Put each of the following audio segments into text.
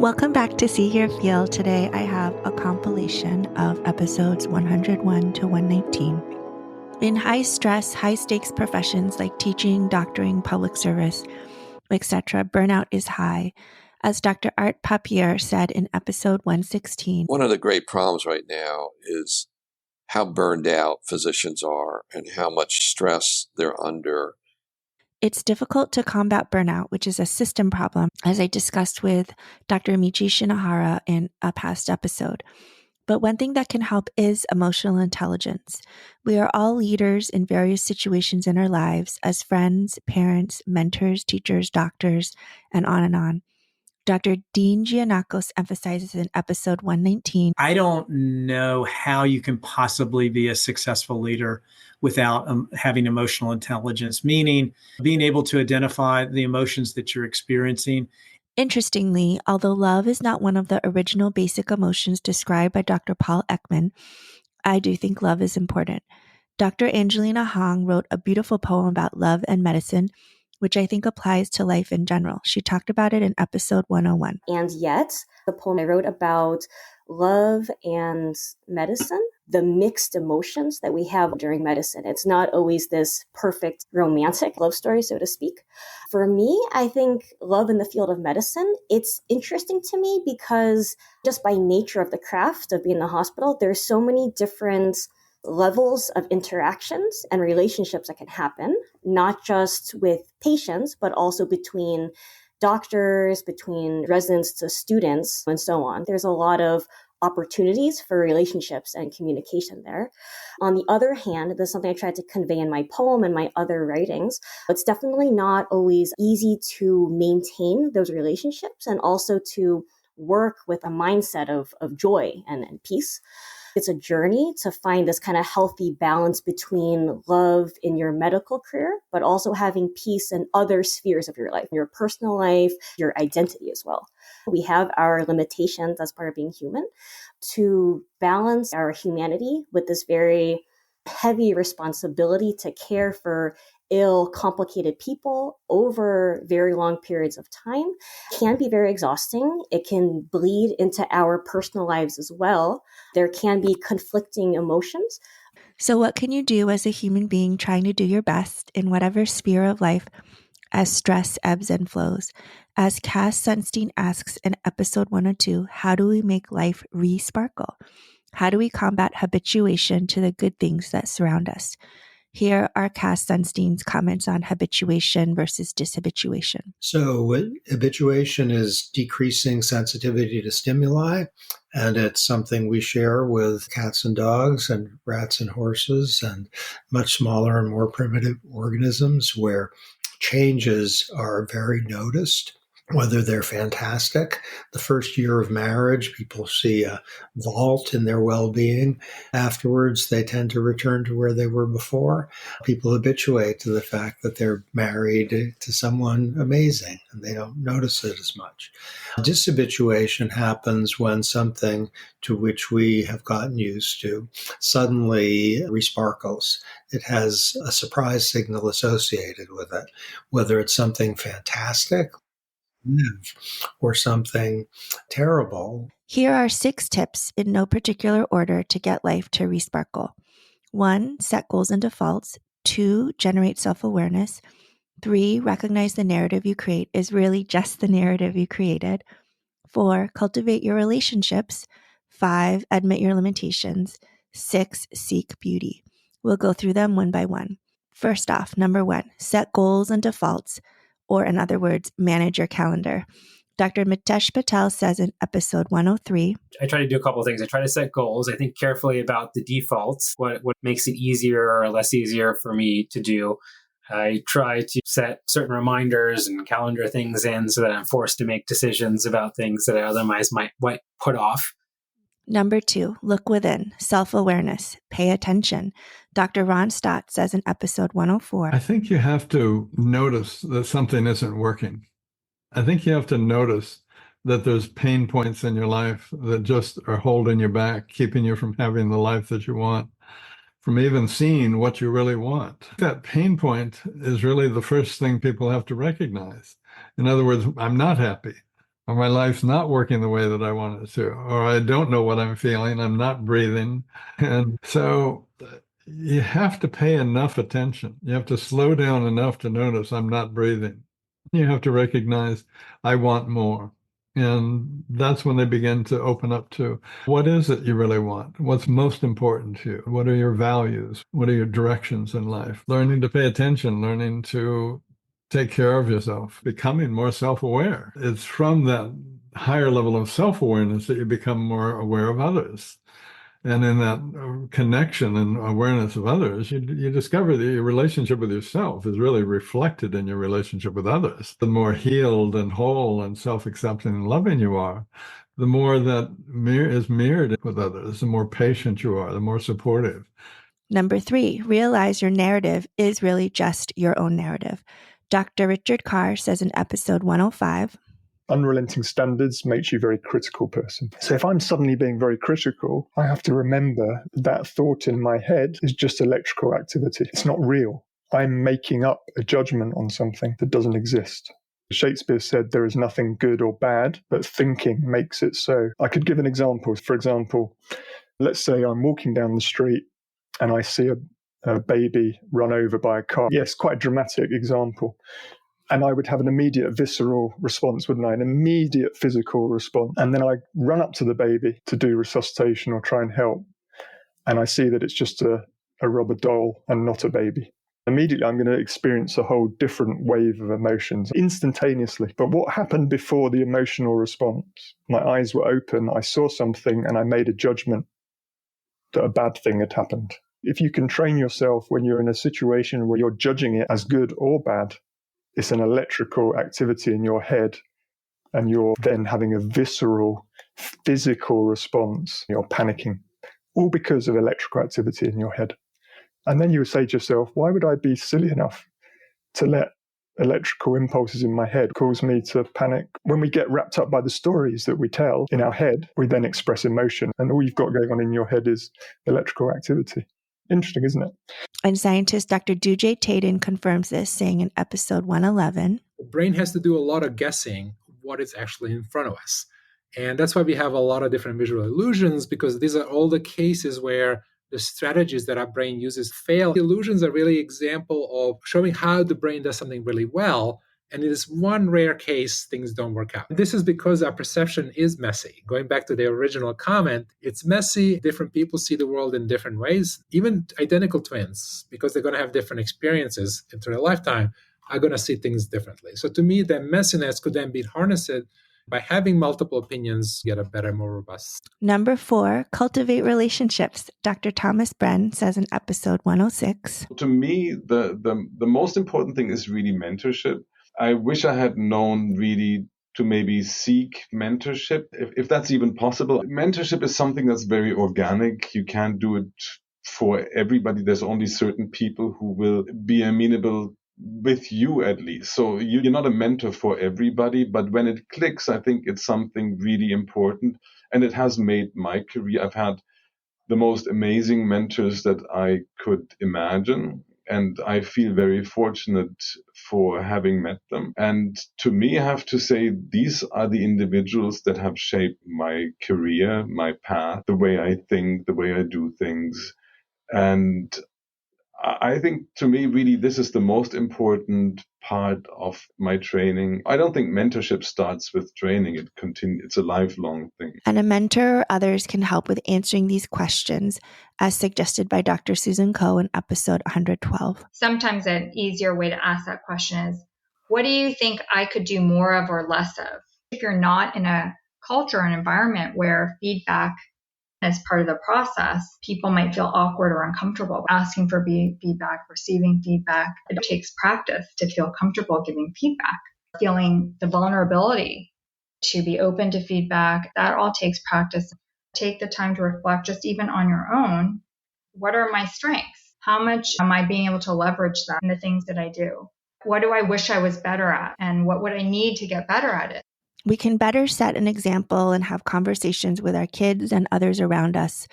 Welcome back to See, Hear, Feel. Today I have a compilation of episodes 101 to 119. In high-stress, high-stakes professions like teaching, doctoring, public service, etc., burnout is high. As Dr. Art Papier said in episode 116, one of the great problems right now is how burned out physicians are and how much stress they're under. It's difficult to combat burnout, which is a system problem, as I discussed with Dr. Michi Shinohara in a past episode. But one thing that can help is emotional intelligence. We are all leaders in various situations in our lives as friends, parents, mentors, teachers, doctors, and on and on. Dr. Dean Gianakos emphasizes in episode 119. I don't know how you can possibly be a successful leader without having emotional intelligence, meaning being able to identify the emotions that you're experiencing. Interestingly, although love is not one of the original basic emotions described by Dr. Paul Ekman, I do think love is important. Dr. Angelina Hong wrote a beautiful poem about love and medicine, which I think applies to life in general. She talked about it in episode 101. And yet, the poem I wrote about love and medicine, the mixed emotions that we have during medicine. It's not always this perfect romantic love story, so to speak. For me, I think love in the field of medicine, it's interesting to me because just by nature of the craft of being in the hospital, there's so many different levels of interactions and relationships that can happen, not just with patients, but also between doctors, between residents to students, and so on. There's a lot of opportunities for relationships and communication there. On the other hand, this is something I tried to convey in my poem and my other writings. It's definitely not always easy to maintain those relationships and also to work with a mindset of joy and peace. It's a journey to find this kind of healthy balance between love in your medical career, but also having peace in other spheres of your life, your personal life, your identity as well. We have our limitations as part of being human. To balance our humanity with this very heavy responsibility to care for ill, complicated people over very long periods of time can be very exhausting. It can bleed into our personal lives as well. There can be conflicting emotions. So what can you do as a human being trying to do your best in whatever sphere of life as stress ebbs and flows? As Cass Sunstein asks in episode 102, how do we make life resparkle? How do we combat habituation to the good things that surround us? Here are Cass Sunstein's comments on habituation versus dishabituation. So habituation is decreasing sensitivity to stimuli, and it's something we share with cats and dogs and rats and horses and much smaller and more primitive organisms where changes are very noticed. Whether they're fantastic. The first year of marriage, people see a vault in their well-being. Afterwards, they tend to return to where they were before. People habituate to the fact that they're married to someone amazing, and they don't notice it as much. Dishabituation happens when something to which we have gotten used to suddenly resparkles. It has a surprise signal associated with it, whether it's something fantastic or something terrible. Here are 6 tips in no particular order to get life to resparkle. 1, set goals and defaults. 2, generate self-awareness. 3, recognize the narrative you create is really just the narrative you created. 4, cultivate your relationships. 5, admit your limitations. 6, seek beauty. We'll go through them one by one. First off, number 1, set goals and defaults. Or in other words, manage your calendar. Dr. Mitesh Patel says in episode 103, I try to do a couple of things. I try to set goals. I think carefully about the defaults, what makes it easier or less easier for me to do. I try to set certain reminders and calendar things in so that I'm forced to make decisions about things that I otherwise might put off. Number 2, look within, self-awareness, pay attention. Dr. Ron Stott says in episode 104, I think you have to notice that something isn't working. I think you have to notice that there's pain points in your life that just are holding you back, keeping you from having the life that you want, from even seeing what you really want. That pain point is really the first thing people have to recognize. In other words, I'm not happy. or my life's not working the way that I want it to, or I don't know what I'm feeling, I'm not breathing. And so you have to pay enough attention. You have to slow down enough to notice I'm not breathing. You have to recognize I want more. And that's when they begin to open up to what is it you really want? What's most important to you? What are your values? What are your directions in life? Learning to pay attention, learning to take care of yourself, becoming more self-aware. It's from that higher level of self-awareness that you become more aware of others. And in that connection and awareness of others, you discover that your relationship with yourself is really reflected in your relationship with others. The more healed and whole and self-accepting and loving you are, the more that is mirrored with others, the more patient you are, the more supportive. Number 3, realize your narrative is really just your own narrative. Dr. Richard Carr says in episode 105, unrelenting standards makes you a very critical person. So if I'm suddenly being very critical, I have to remember that thought in my head is just electrical activity. It's not real. I'm making up a judgment on something that doesn't exist. Shakespeare said there is nothing good or bad, but thinking makes it so. I could give an example. For example, let's say I'm walking down the street and I see a baby run over by a car. Yes, quite a dramatic example. And I would have an immediate visceral response, wouldn't I? An immediate physical response. And then I run up to the baby to do resuscitation or try and help. And I see that it's just a rubber doll and not a baby. Immediately, I'm going to experience a whole different wave of emotions instantaneously. But what happened before the emotional response? My eyes were open, I saw something, and I made a judgment that a bad thing had happened. If you can train yourself when you're in a situation where you're judging it as good or bad, it's an electrical activity in your head, and you're then having a visceral, physical response. You're panicking, all because of electrical activity in your head. And then you would say to yourself, why would I be silly enough to let electrical impulses in my head cause me to panic? When we get wrapped up by the stories that we tell in our head, we then express emotion, and all you've got going on in your head is electrical activity. Interesting, isn't it? And scientist Dr. Dujay Tayden confirms this, saying in episode 111, the brain has to do a lot of guessing what is actually in front of us. And that's why we have a lot of different visual illusions, because these are all the cases where the strategies that our brain uses fail. The illusions are really an example of showing how the brain does something really well. And in this one rare case, things don't work out. This is because our perception is messy. Going back to the original comment, it's messy. Different people see the world in different ways. Even identical twins, because they're going to have different experiences into their lifetime, are going to see things differently. So to me, that messiness could then be harnessed by having multiple opinions, get a better, more robust. Number 4, cultivate relationships. Dr. Thomas Bren says in episode 106. To me, the most important thing is really mentorship. I wish I had known really to maybe seek mentorship, if that's even possible. Mentorship is something that's very organic. You can't do it for everybody. There's only certain people who will be amenable with you, at least. So you're not a mentor for everybody, but when it clicks, I think it's something really important. And it has made my career. I've had the most amazing mentors that I could imagine. And I feel very fortunate for having met them. And to me, I have to say, these are the individuals that have shaped my career, my path, the way I think, the way I do things. And I think, to me, really, this is the most important part of my training. I don't think mentorship starts with training. It continues. It's a lifelong thing. And a mentor or others can help with answering these questions, as suggested by Dr. Susan Coe in episode 112. Sometimes an easier way to ask that question is, what do you think I could do more of or less of? If you're not in a culture or an environment where feedback as part of the process, people might feel awkward or uncomfortable asking for feedback, receiving feedback. It takes practice to feel comfortable giving feedback. Feeling the vulnerability to be open to feedback, that all takes practice. Take the time to reflect just even on your own. What are my strengths? How much am I being able to leverage that in the things that I do? What do I wish I was better at? And what would I need to get better at it? We can better set an example and have conversations with our kids and others around us.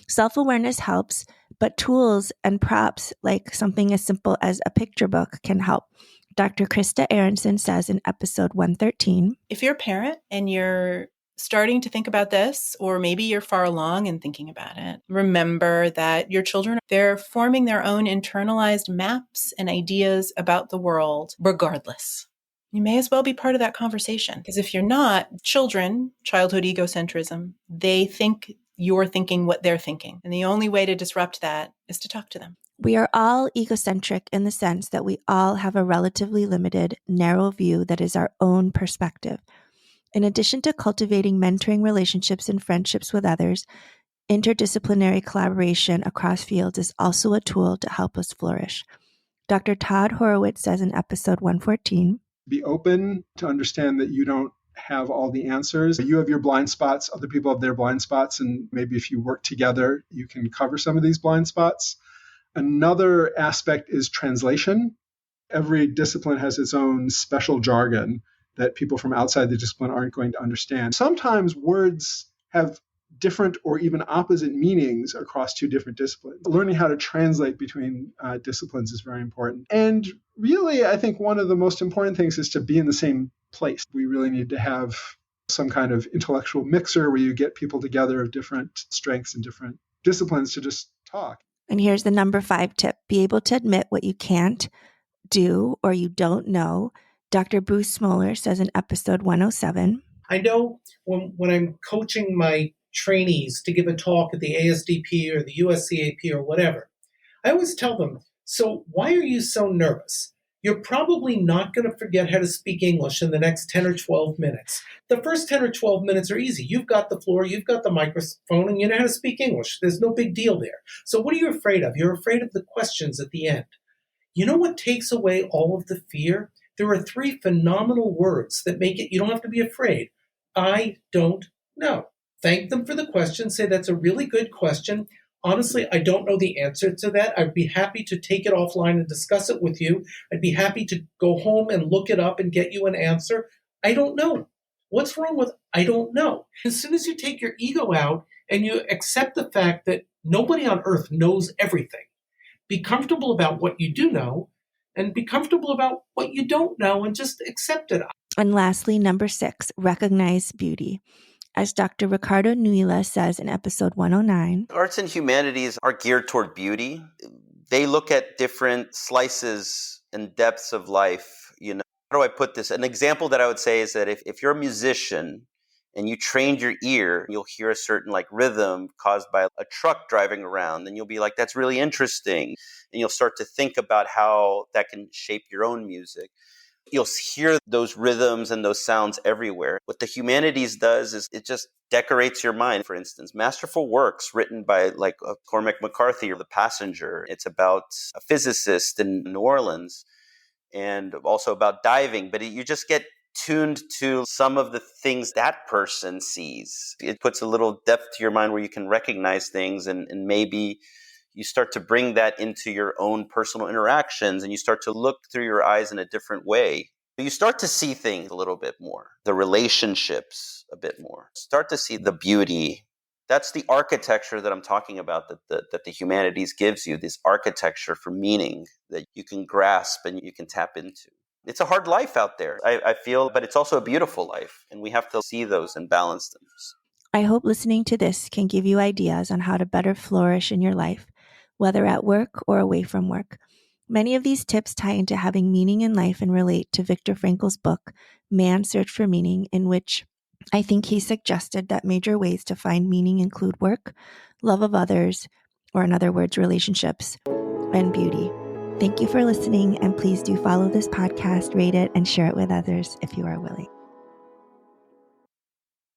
Self-awareness helps, but tools and props like something as simple as a picture book can help. Dr. Krista Aronson says in episode 113, if you're a parent and you're starting to think about this, or maybe you're far along in thinking about it, remember that your children, they're forming their own internalized maps and ideas about the world regardless. You may as well be part of that conversation, because if you're not, children, childhood egocentrism, they think you're thinking what they're thinking. And the only way to disrupt that is to talk to them. We are all egocentric in the sense that we all have a relatively limited, narrow view that is our own perspective. In addition to cultivating mentoring relationships and friendships with others, interdisciplinary collaboration across fields is also a tool to help us flourish. Dr. Todd Horowitz says in episode 114, be open to understand that you don't have all the answers. You have your blind spots, other people have their blind spots, and maybe if you work together, you can cover some of these blind spots. Another aspect is translation. Every discipline has its own special jargon that people from outside the discipline aren't going to understand. Sometimes words have different or even opposite meanings across two different disciplines. Learning how to translate between disciplines is very important. And really, I think one of the most important things is to be in the same place. We really need to have some kind of intellectual mixer where you get people together of different strengths and different disciplines to just talk. And here's the number 5 tip. Be able to admit what you can't do or you don't know. Dr. Bruce Smoller says in episode 107, I know when I'm coaching my trainees to give a talk at the ASDP or the USCAP or whatever, I always tell them, so why are you so nervous? You're probably not going to forget how to speak English in the next 10 or 12 minutes. The first 10 or 12 minutes are easy. You've got the floor, you've got the microphone, and you know how to speak English. There's no big deal there. So what are you afraid of? You're afraid of the questions at the end. You know what takes away all of the fear? There are 3 phenomenal words that make it, you don't have to be afraid. I don't know. Thank them for the question. Say, that's a really good question. Honestly, I don't know the answer to that. I'd be happy to take it offline and discuss it with you. I'd be happy to go home and look it up and get you an answer. I don't know. What's wrong with I don't know? As soon as you take your ego out and you accept the fact that nobody on earth knows everything, be comfortable about what you do know and be comfortable about what you don't know and just accept it. And lastly, number 6, recognize beauty. As Dr. Ricardo Nuila says in episode 109, arts and humanities are geared toward beauty. They look at different slices and depths of life. You know, how do I put this? An example that I would say is that if you're a musician and you trained your ear, you'll hear a certain like rhythm caused by a truck driving around, and you'll be like, that's really interesting. And you'll start to think about how that can shape your own music. You'll hear those rhythms and those sounds everywhere. What the humanities does is it just decorates your mind. For instance, masterful works written by like Cormac McCarthy or The Passenger. It's about a physicist in New Orleans and also about diving. But you just get tuned to some of the things that person sees. It puts a little depth to your mind where you can recognize things and maybe you start to bring that into your own personal interactions and you start to look through your eyes in a different way. You start to see things a little bit more, the relationships a bit more. Start to see the beauty. That's the architecture that I'm talking about that the humanities gives you, this architecture for meaning that you can grasp and you can tap into. It's a hard life out there, I feel, but it's also a beautiful life, and we have to see those and balance them. I hope listening to this can give you ideas on how to better flourish in your life, whether at work or away from work. Many of these tips tie into having meaning in life and relate to Viktor Frankl's book, Man's Search for Meaning, in which I think he suggested that major ways to find meaning include work, love of others, or in other words, relationships, and beauty. Thank you for listening, and please do follow this podcast, rate it, and share it with others if you are willing.